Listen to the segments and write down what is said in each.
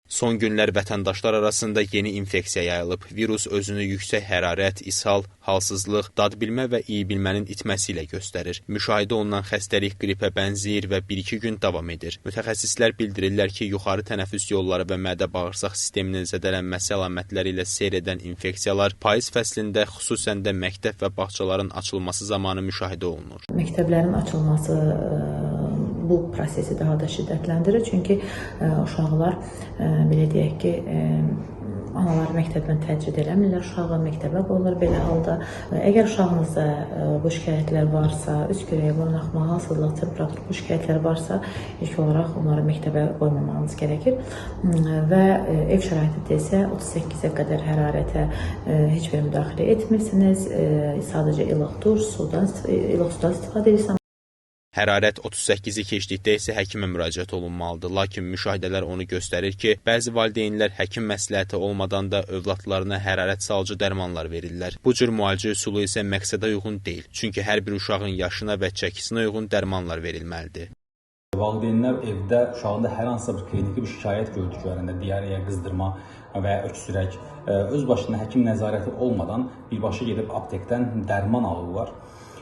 Son günlər vətəndaşlar arasında yeni infeksiya yayılıb. Virus özünü yüksək hərarət, ishal, halsızlıq, dad bilmə və iyi bilmənin itməsi ilə göstərir. Müşahidə olunan xəstəlik qripə bənzəyir və 1-2 gün davam edir. Mütəxəssislər bildirirlər ki, yuxarı tənəffüs yolları və mədə-bağırsaq sisteminin zədələnməsi əlamətləri ilə seyr edən infeksiyalar payız fəslində xüsusən də məktəb və bağçaların açılması zamanı müşahidə olunur. Məktəblərin açılması bu prosesi daha da şiddətləndirir. Çünki uşaqlar, belə deyək ki, analar məktəbdən təcrid eləmirlər, uşağı məktəbə qoyurlar belə halda. Əgər uşağınızda bu şikayətlər varsa, üz kürəyi, burun axma, halsızlıq, temperatur bu şikayətlər varsa, ilk olaraq onları məktəbə qoymamağınız gərəkir. Və ev şəraitində isə 38-ə qədər hərarətə heç bir müdaxilə etmirsiniz, sadəcə ilıq sudan istifadə edirsiniz. Hərarət 38-i keçdikdə isə həkimə müraciət olunmalıdır. Lakin müşahidələr onu göstərir ki, bəzi valideynlər həkim məsləhəti olmadan da övladlarına hərarət salıcı dərmanlar verirlər. Bu cür müalicə üsulu isə məqsədə uyğun deyil. Çünki hər bir uşağın yaşına və çəkisinə uyğun dərmanlar verilməlidir. Valideynlər evdə uşağında hər hansısa bir kliniki bir şikayət gördüklərində, diareya, qızdırma və ya öksürək, öz başına həkim nəzarəti olmadan birbaşa gedib aptekdən dərman alırlar.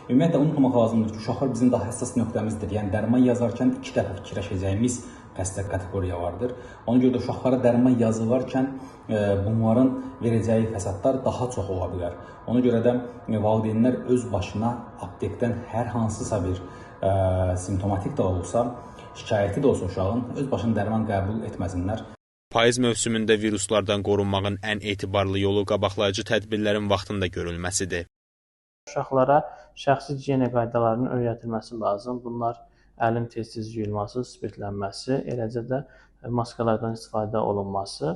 Ümumiyyətlə, unutmamaq lazımdır ki, uşaqlar bizim daha həssas nöqtəmizdir. Yəni, dərman yazarkən 2 dəfə fikirləşəcəyimiz xəstə kateqoriya vardır. Ona görə də uşaqlara dərman yazılarkən bunların verəcəyi fəsadlar daha çox ola bilər. Ona görə də valideynlər öz başına aptekdən hər hansısa bir simptomatik də olsa, şikayəti də olsa uşağın, öz başına dərman qəbul etməsinlər. Payız mövsümündə viruslardan qorunmağın ən etibarlı yolu qabaqlayıcı tədbirlərin vaxtında görülməsidir. Uşaqlara şəxsi gigiyena qaydalarının öyrədilməsi lazım. Bunlar əlin tez-tez yuyulması, spirtlənməsi, eləcə də maskalardan istifadə olunması.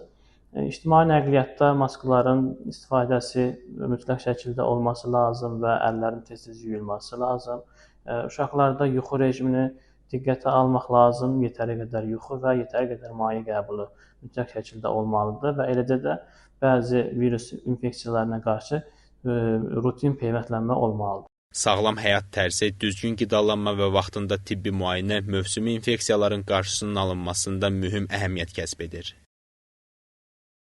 İctimai nəqliyyatda maskaların istifadəsi mütləq şəkildə olması lazım və əllərin tez-tez yuyulması lazım. Uşaqlarda yuxu rejimini diqqətə almaq lazım. Yetəri qədər yuxu və yetəri qədər maye qəbulu mütləq şəkildə olmalıdır və eləcə də bəzi virus infeksiyalarına qarşı rutin peyvəndlənmə olmalıdır. Sağlam həyat tərzi, düzgün qidalanma və vaxtında tibbi müayinə mövsümi infeksiyaların qarşısının alınmasında mühüm əhəmiyyət kəsb edir.